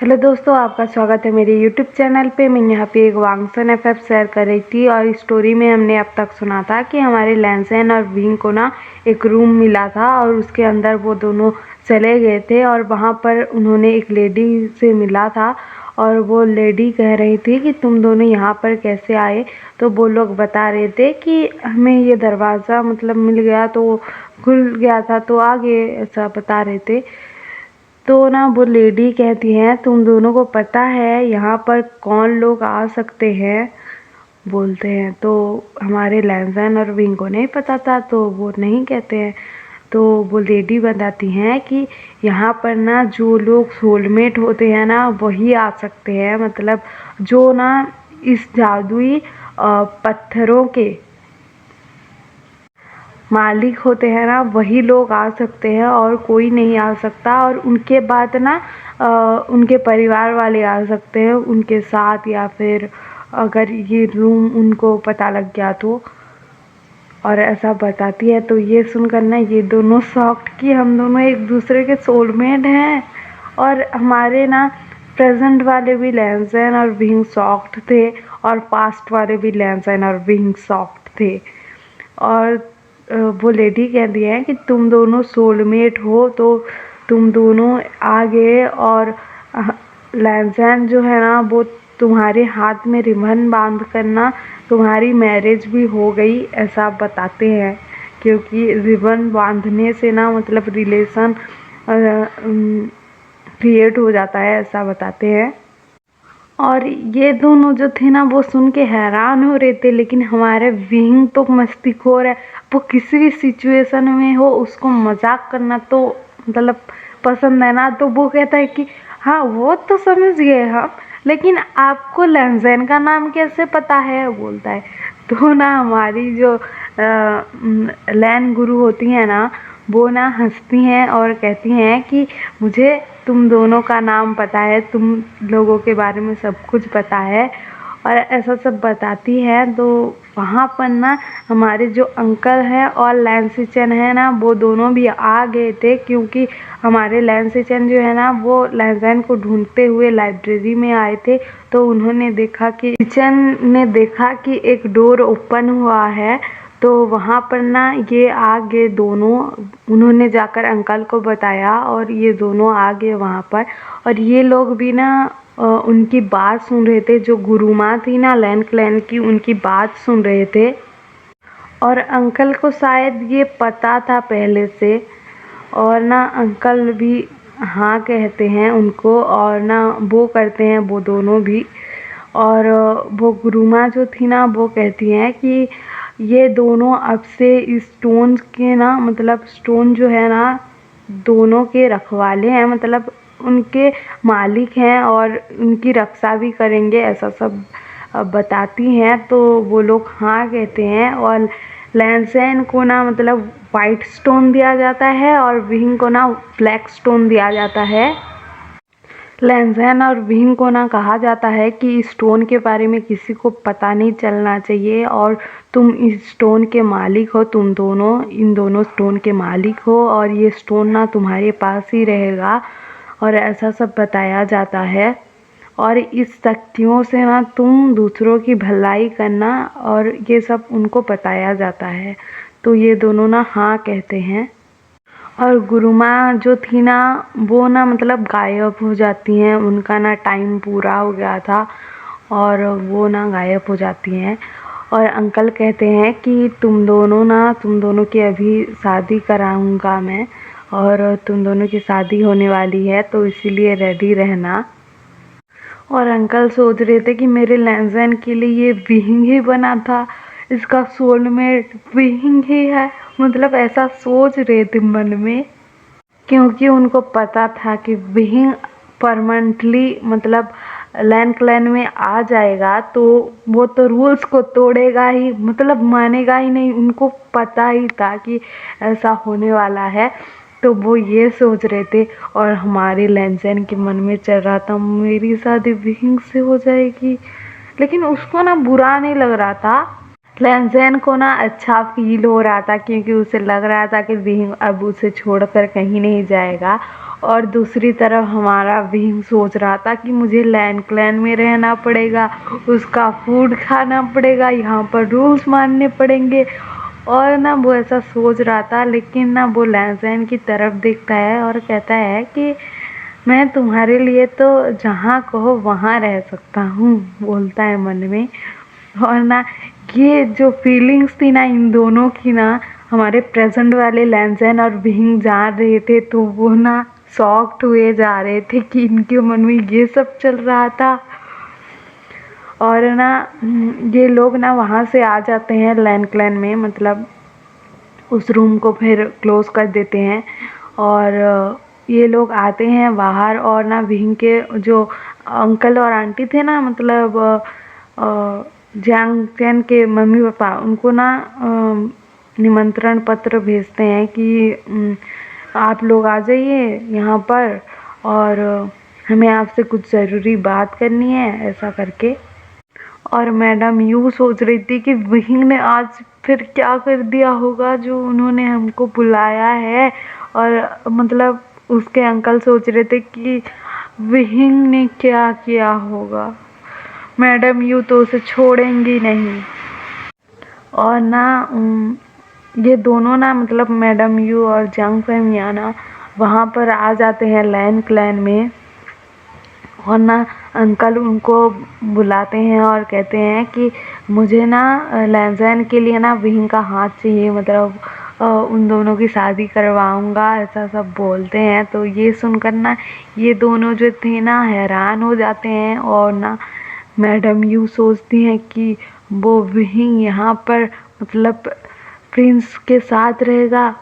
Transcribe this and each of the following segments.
Hello दोस्तों, आपका स्वागत है मेरे यूट्यूब चैनल पे। मैं यहाँ पे एक वांगसन एफएफ शेयर कर रही थी और इस स्टोरी में हमने अब तक सुना था कि हमारे लैंसन और विंग को ना एक रूम मिला था और उसके अंदर वो दोनों चले गए थे और वहाँ पर उन्होंने एक लेडी से मिला था और वो लेडी कह रही थी कि तुम दोनों यहाँ पर कैसे आए। तो वो लोग बता रहे थे कि हमें ये दरवाज़ा मतलब मिल गया तो खुल गया था तो आ गए, ऐसा बता रहे थे। तो ना वो लेडी कहती हैं, तुम दोनों को पता है यहाँ पर कौन लोग आ सकते हैं? बोलते हैं तो हमारे लैंसन और विंग को नहीं पता था तो वो नहीं कहते हैं। तो वो लेडी बताती हैं कि यहाँ पर ना जो लोग सोलमेट होते हैं ना वही आ सकते हैं, मतलब जो ना इस जादुई पत्थरों के मालिक होते हैं ना वही लोग आ सकते हैं और कोई नहीं आ सकता। और उनके बाद ना उनके परिवार वाले आ सकते हैं उनके साथ, या फिर अगर ये रूम उनको पता लग गया तो। और ऐसा बताती है तो ये सुनकर ना ये दोनों शॉक्ड कि हम दोनों एक दूसरे के सोलमेट हैं। और हमारे ना प्रेजेंट वाले भी लैंसन और विंग शॉक्ड थे और पास्ट वाले भी लैंसन और विंग शॉक्ड थे। और वो लेडी कहती है कि तुम दोनों सोलमेट हो तो तुम दोनों आ गए। और लैंसन जो है ना वो तुम्हारे हाथ में रिबन बांध कर ना तुम्हारी मैरिज भी हो गई, ऐसा बताते हैं। क्योंकि रिबन बांधने से ना मतलब रिलेशन क्रिएट हो जाता है, ऐसा बताते हैं। और ये दोनों जो थे ना वो सुन के हैरान हो रहे थे, लेकिन हमारे विंग तो मस्तीखोर है, वो किसी भी सिचुएशन में हो उसको मजाक करना तो मतलब पसंद है ना। तो वो कहता है कि हाँ वो तो समझ गए हम, लेकिन आपको लैंसन का नाम कैसे पता है? बोलता है। तो ना हमारी जो लैन गुरु होती हैं ना वो ना हंसती हैं और कहती हैं कि मुझे तुम दोनों का नाम पता है, तुम लोगों के बारे में सब कुछ पता है, और ऐसा सब बताती है। तो वहाँ पर ना हमारे जो अंकल हैं और लैंसिचन है ना वो दोनों भी आ गए थे, क्योंकि हमारे लैंसिचन जो है ना वो लैंसन को ढूंढते हुए लाइब्रेरी में आए थे। तो उन्होंने देखा कि किचन ने देखा कि एक डोर ओपन हुआ है, तो वहाँ पर ना ये आ गए दोनों। उन्होंने जाकर अंकल को बताया और ये दोनों आ गए वहाँ पर। और ये लोग भी ना उनकी बात सुन रहे थे, जो गुरुमा थी ना लैन क्लैन की, उनकी बात सुन रहे थे। और अंकल को शायद ये पता था पहले से, और ना अंकल भी हाँ कहते हैं उनको और ना वो करते हैं वो दोनों भी। और वो गुरुमा जो थी ना वो कहती हैं कि ये दोनों अब से स्टोन के ना मतलब स्टोन जो है ना दोनों के रखवाले हैं, मतलब उनके मालिक हैं और उनकी रक्षा भी करेंगे, ऐसा सब बताती हैं। तो वो लोग हाँ कहते हैं। और लैंसन को ना मतलब वाइट स्टोन दिया जाता है और विंग को ना ब्लैक स्टोन दिया जाता है। लैंसन और विंग को ना कहा जाता है कि इस स्टोन के बारे में किसी को पता नहीं चलना चाहिए और तुम इस स्टोन के मालिक हो, तुम दोनों इन दोनों स्टोन के मालिक हो और ये स्टोन ना तुम्हारे पास ही रहेगा, और ऐसा सब बताया जाता है। और इस शक्तियों से ना तुम दूसरों की भलाई करना, और ये सब उनको बताया जाता है। तो ये दोनों ना हाँ कहते हैं। और गुरुमा जो थी ना वो ना मतलब गायब हो जाती हैं, उनका ना टाइम पूरा हो गया था और वो ना गायब हो जाती हैं। और अंकल कहते हैं कि तुम दोनों की अभी शादी कराऊंगा मैं, और तुम दोनों की शादी होने वाली है तो इसीलिए रेडी रहना। और अंकल सोच रहे थे कि मेरे लैंसन के लिए ये विंग ही बना था, इसका सोलमेट विंग ही है, मतलब ऐसा सोच रहे थे मन में। क्योंकि उनको पता था कि विंग परमानेंटली मतलब लैन क्लैन में आ जाएगा तो वो तो रूल्स को तोड़ेगा ही, मतलब मानेगा ही नहीं। उनको पता ही था कि ऐसा होने वाला है, तो वो ये सोच रहे थे। और हमारे लैंसन के मन में चल रहा था मेरी शादी विंग से हो जाएगी, लेकिन उसको ना बुरा नहीं लग रहा था। लैंज़ैन को ना अच्छा फ़ील हो रहा था क्योंकि उसे लग रहा था कि विंग अब उसे छोड़कर कहीं नहीं जाएगा। और दूसरी तरफ हमारा विंग सोच रहा था कि मुझे लैंड क्लैन में रहना पड़ेगा, उसका फूड खाना पड़ेगा, यहाँ पर रूल्स मानने पड़ेंगे। और ना वो ऐसा सोच रहा था, लेकिन ना वो लैंज़ैन की तरफ देखता है और कहता है कि मैं तुम्हारे लिए तो जहाँ कहो वहाँ रह सकता हूँ, बोलता है मन में। और ना ये जो फीलिंग्स थी ना इन दोनों की ना, हमारे प्रेजेंट वाले लैंज़ैन और विंग जान रहे थे, तो वो ना शॉक्ड हुए जा रहे थे कि इनके मन में ये सब चल रहा था। और ना ये लोग ना वहाँ से आ जाते हैं लैंड क्लैन में, मतलब उस रूम को फिर क्लोज़ कर देते हैं। और ये लोग आते हैं बाहर, और ना विंग के जो अंकल और आंटी थे ना, मतलब जियांग चैन के मम्मी पापा, उनको ना निमंत्रण पत्र भेजते हैं कि आप लोग आ जाइए यहाँ पर, और हमें आपसे कुछ ज़रूरी बात करनी है, ऐसा करके। और मैडम यूँ सोच रही थी कि विंग ने आज फिर क्या कर दिया होगा जो उन्होंने हमको बुलाया है। और मतलब उसके अंकल सोच रहे थे कि विंग ने क्या किया होगा, मैडम यू तो उसे छोड़ेंगी नहीं। और ना ये दोनों ना, मतलब मैडम यू और जियांग फैमिया ना वहाँ पर आ जाते हैं लैंड क्लैन में। और ना अंकल उनको बुलाते हैं और कहते हैं कि मुझे ना लैंज़ैन के लिए ना विंग का हाथ चाहिए, मतलब उन दोनों की शादी करवाऊंगा, ऐसा सब बोलते हैं। तो ये सुनकर ना ये दोनों जो थे ना हैरान हो जाते हैं। और ना मैडम यू सोचती हैं कि वो विंग यहाँ पर मतलब प्रिंस के साथ रहेगा,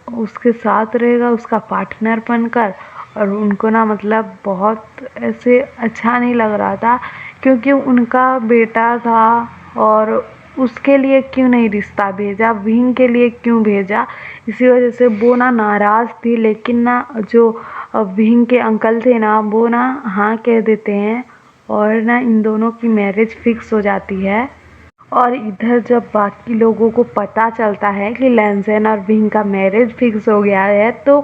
उसके साथ रहेगा उसका पार्टनर बनकर। और उनको ना मतलब बहुत ऐसे अच्छा नहीं लग रहा था, क्योंकि उनका बेटा था और उसके लिए क्यों नहीं रिश्ता भेजा, विंग के लिए क्यों भेजा। इसी वजह से वो ना नाराज़ थी। लेकिन ना जो विंग के अंकल थे ना, वो ना हाँ कह देते हैं, और ना इन दोनों की मैरिज फिक्स हो जाती है। और इधर जब बाकी लोगों को पता चलता है कि लैंज़ैन और विंग का मैरिज फिक्स हो गया है, तो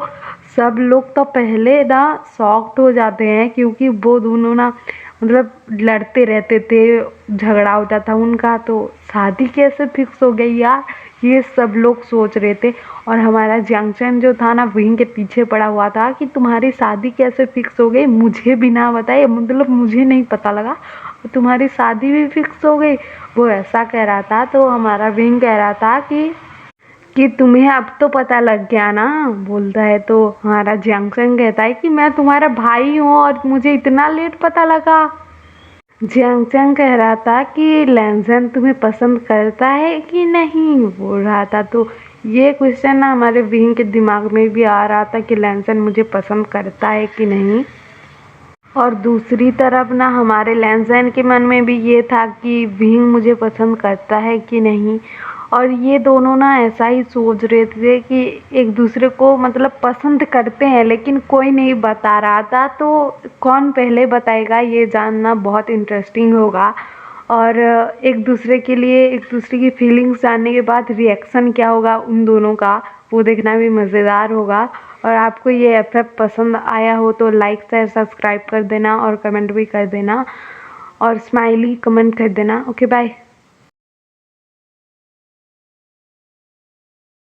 सब लोग तो पहले ना शॉक्ड हो जाते हैं, क्योंकि वो दोनों ना मतलब लड़ते रहते थे, झगड़ा होता था उनका, तो शादी कैसे फिक्स हो गई यार, ये सब लोग सोच रहे थे। और हमारा जियांग जो था ना विंग के पीछे पड़ा हुआ था कि तुम्हारी शादी कैसे फिक्स हो गई, मुझे बिना बताए, मतलब मुझे नहीं पता लगा, तुम्हारी शादी भी फिक्स हो गई, वो ऐसा कह रहा था। तो हमारा विंग कह रहा था कि तुम्हें अब तो पता लग गया ना, बोलता है। तो हमारा जियांगसन कहता है कि मैं तुम्हारा भाई हूँ और मुझे इतना लेट पता लगा। जियांगचैंग कह रहा था कि लैंज़ैन तुम्हें पसंद करता है कि नहीं, बोल रहा था। तो ये क्वेश्चन ना हमारे विंग के दिमाग में भी आ रहा था कि लैंज़ैन मुझे पसंद करता है कि नहीं। और दूसरी तरफ ना हमारे लैंज़ैन के मन में भी ये था कि विंग मुझे पसंद करता है कि नहीं। और ये दोनों ना ऐसा ही सोच रहे थे कि एक दूसरे को मतलब पसंद करते हैं, लेकिन कोई नहीं बता रहा था। तो कौन पहले बताएगा ये जानना बहुत इंटरेस्टिंग होगा। और एक दूसरे के लिए एक दूसरे की फीलिंग्स जानने के बाद रिएक्शन क्या होगा उन दोनों का, वो देखना भी मज़ेदार होगा। और आपको ये एफएफ पसंद आया हो तो लाइक शेयर सब्सक्राइब कर देना और कमेंट भी कर देना, और स्माइली कमेंट कर देना। Okay bye.